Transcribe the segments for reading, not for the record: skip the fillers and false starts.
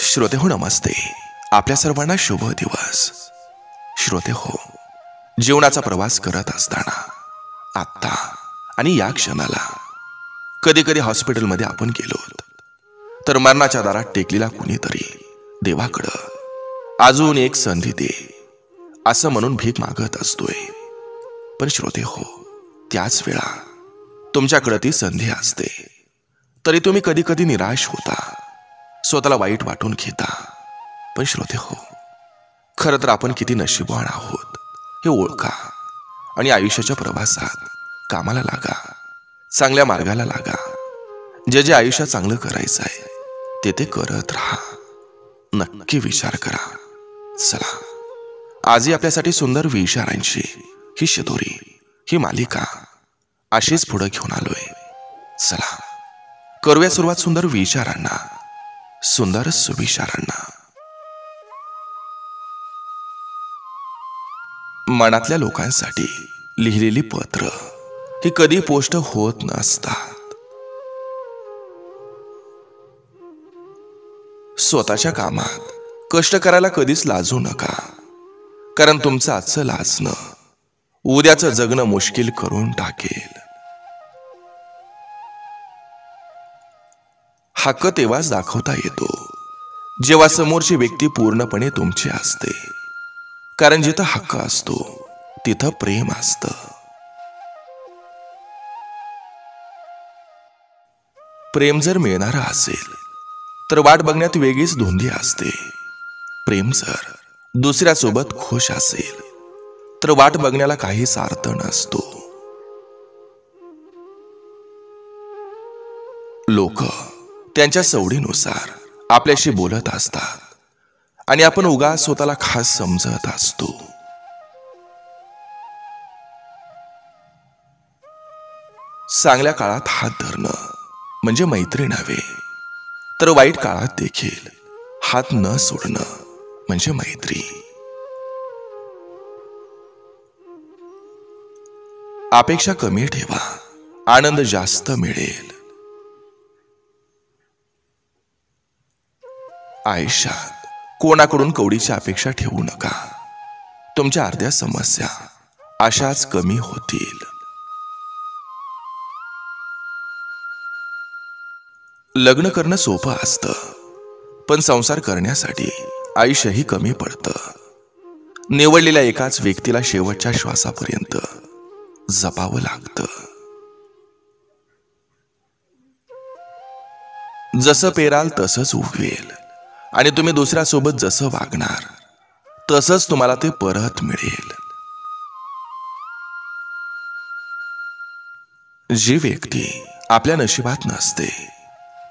श्रोते हो नमस्ते. आपल्या सर्वांना शुभ दिवस. श्रोते हो, जीवनाचा प्रवास करत असताना आत्ता आणि या क्षणाला कधी कधी हॉस्पिटलमध्ये आपण गेलो तर मरणाच्या दारात टेकलेला कुणीतरी देवाकडं अजून एक संधी दे असं म्हणून भीक मागत असतोय. पण श्रोते हो, त्याच वेळा तुमच्याकडे ती संधी असते तरी तुम्ही कधी कधी निराश होता, स्वतःला वाईट वाटून घेता. पण श्रोते हो, खरं तर आपण किती नशीबवान आहोत हे ओळखा आणि आयुष्याच्या प्रवासात कामाला लागा, चांगल्या मार्गाला लागा. जे जे आयुष्यात चांगलं करायचं आहे ते ते करत राहा. नक्की विचार करा. चला, आजही आपल्यासाठी सुंदर विचारांची ही शिदोरी, ही मालिका अशीच पुढे घेऊन आलोय. चला, करूया सुरुवात सुंदर विचारांना, सुंदर सुविचारांना. मनातल्या लोकांसाठी लिहिलेली पत्र ही कधी पोस्ट होत नसतात. स्वतःच्या कामात कष्ट करायला कधीच लाजू नका, कारण तुमचं आजचं लाजणं उद्याचं जगणं मुश्किल करून टाकेल. हक्क तेव्हाच दाखवता येतो जेव्हा समोरची व्यक्ती पूर्णपणे तुमची असते, कारण जिथं हक्क असतो तिथं प्रेम असतं. प्रेम जर मिळणारा असेल तर वाट बघण्यात वेगळीच धुंदी असते. प्रेम जर दुसऱ्यासोबत खुश असेल तर वाट बघण्याला काहीच अर्थ नसतो. लोक त्यांच्या सवडीनुसार आपल्याशी बोलत असतात आणि आपण उगाच स्वतःला खास समजत असतो. चांगल्या काळात हात धरणं म्हणजे मैत्री नव्हे, तर वाईट काळात देखील हात न सोडणं म्हणजे मैत्री. अपेक्षा कमी ठेवा, आनंद जास्त मिळेल. आयुष्यात कोणाकडून कवडीची अपेक्षा ठेवू नका. तुमच्या अर्ध्या समस्या अशाच कमी होतील. लग्न करणं सोपं असतं, पण संसार करण्यासाठी आयुष्यही कमी पडतं. निवडलेल्या एकाच व्यक्तीला शेवटच्या श्वासापर्यंत जपावं लागतं. जसं पेराल तसंच उगवेल आणि तुम्ही दुसऱ्यासोबत जसं वागणार तसंच तुम्हाला ते परत मिळेल. जी व्यक्ती आपल्या नशिबात नसते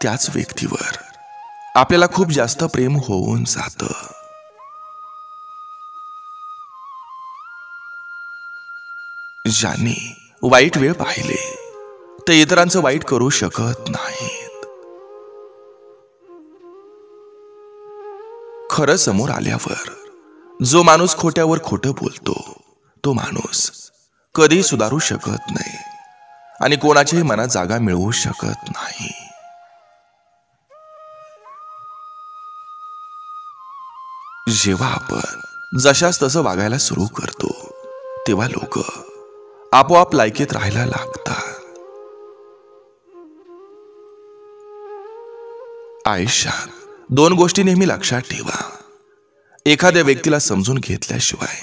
त्याच व्यक्तीवर आपल्याला खूप जास्त प्रेम होऊन जातं. ज्यांनी वाईट वेळ पाहिले ते इतरांचं वाईट करू शकत नाहीत. खरं समोर आल्यावर जो माणूस खोट्यावर खोटं बोलतो तो माणूस कधी सुधारू शकत नाही आणि कोणाच्याही मनात जागा मिळवू शकत नाही. जेव्हा आपण जशास तसं वागायला सुरू करतो तेव्हा लोक आपोआप लायकीत राहायला लागतात. आयुष्यात दोन गोष्टी नेहमी लक्षात ठेवा. एखाद्या व्यक्तीला समजून घेतल्याशिवाय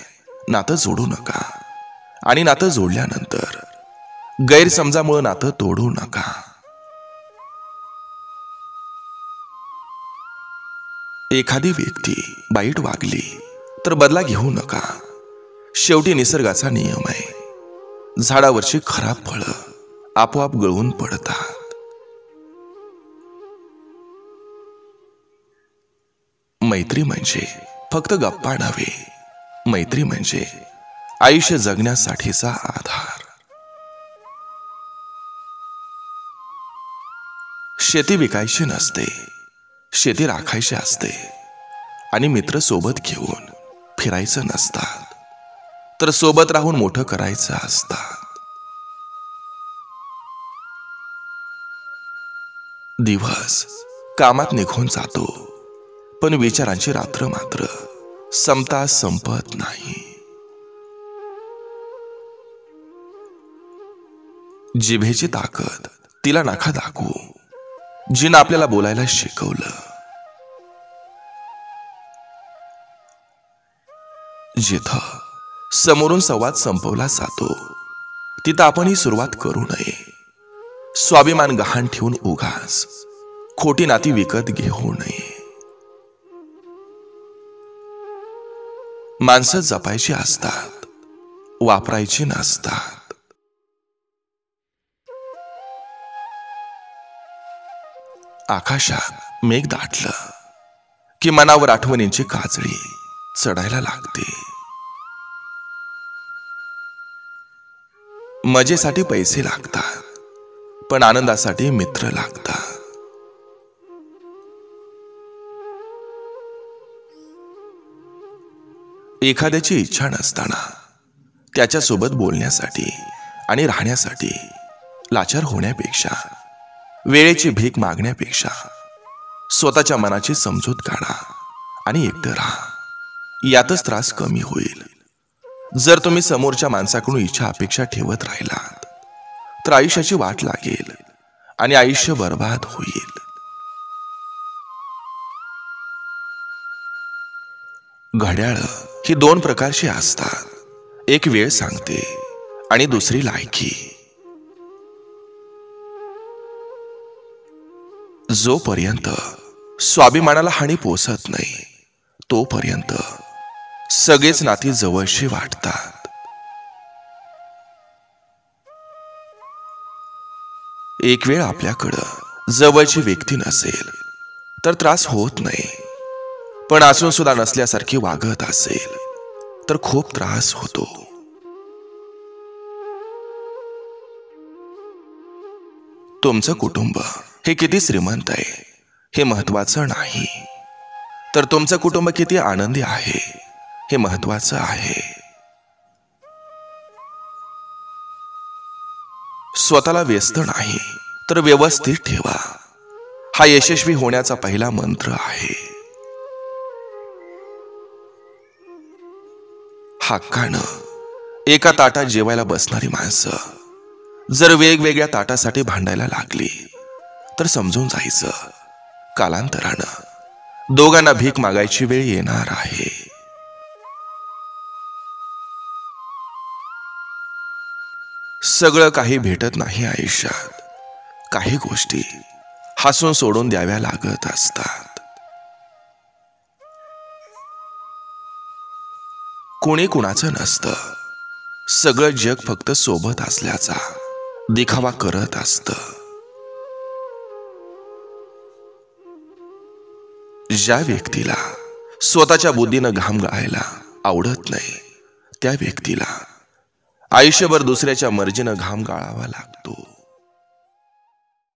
नातं जोडू नका आणि नातं जोडल्यानंतर गैरसमजामुळे नातं तोडू नका. एखादी व्यक्ती वाईट वागली तर बदला घेऊ नका. शेवटी निसर्गाचा नियम आहे, झाडावरची खराब फळं आपोआप गळून पडतात. मैत्री म्हणजे फक्त गप्पा नव्हे, मैत्री म्हणजे आयुष्य जगण्यासाठीचा आधार. शेती विकायची नसते, शेती राखायची असते. आणि मित्र सोबत घेऊन फिरायचं नसतात, तर सोबत राहून मोठं करायचं असतात. दिवस कामात निघून जातो, पण विचारांची रात्र मात्र संपता संपत नाही. जिभेची ताकद तिला नका दाखवू, जिनं आपल्याला बोलायला शिकवलं. जिथं समोरून संवाद संपवला जातो तिथं आपणही सुरुवात करू नये. स्वाभिमान गहाण ठेवून उगाच खोटी नाती विकत घेऊ नये. माणसं जपायची असतात, वापरायची नसतात. आकाशात मेघ दाटलं की मनावर आठवणींची काजळी चढायला लागते. मजेसाठी पैसे लागतात, पण आनंदासाठी मित्र लागतात. एखाद्याची इच्छा नसताना त्याच्यासोबत बोलण्यासाठी आणि राहण्यासाठी लाचार होण्यापेक्षा, वेळेची भीक मागण्यापेक्षा स्वतःच्या मनाची समजूत काढा आणि एकटं राहा. यातच त्रास कमी होईल. जर तुम्ही समोरच्या माणसाकडून इच्छा अपेक्षा ठेवत राहिलात तर आयुष्याची वाट लागेल आणि आयुष्य बर्बाद होईल. घड्याळ ही दोन प्रकारची असतात. एक वेळ सांगते आणि दुसरी लायकी. जोपर्यंत स्वाभिमानाला हानी पोचत नाही तोपर्यंत सगळेच नाती जवळशी वाटतात. एक वेळ आपल्याकडं जवळची व्यक्ती नसेल तर त्रास होत नाही, पण असून सुद्धा नसल्यासारखी वागत असेल तर खूप त्रास होतो. तुमचं कुटुंब हे किती श्रीमंत आहे हे महत्वाचं नाही, तर तुमचं कुटुंब किती आनंदी आहे हे महत्वाचं आहे. स्वतःला व्यस्त नाही तर व्यवस्थित ठेवा. हा यशस्वी होण्याचा पहिला मंत्र आहे. हक्कानं एका ताटात जेवायला बसणारी माणसं जर वेगवेगळ्या ताटासाठी भांडायला लागली तर समजून जायचं कालांतरानं दोघांना भीक मागायची वेळ येणार आहे. सगळं काही भेटत नाही आयुष्यात. काही गोष्टी हसून सोडून द्याव्या लागत असतात. कोणी कुणाचं नसतं. सगळं जग फक्त सोबत असल्याचा दिखावा करत असतं. ज्या व्यक्तीला स्वतःच्या बुद्धीनं घाम गाळायला आवडत नाही त्या व्यक्तीला आयुष्यभर दुसऱ्याच्या मर्जीनं घाम गाळावा लागतो.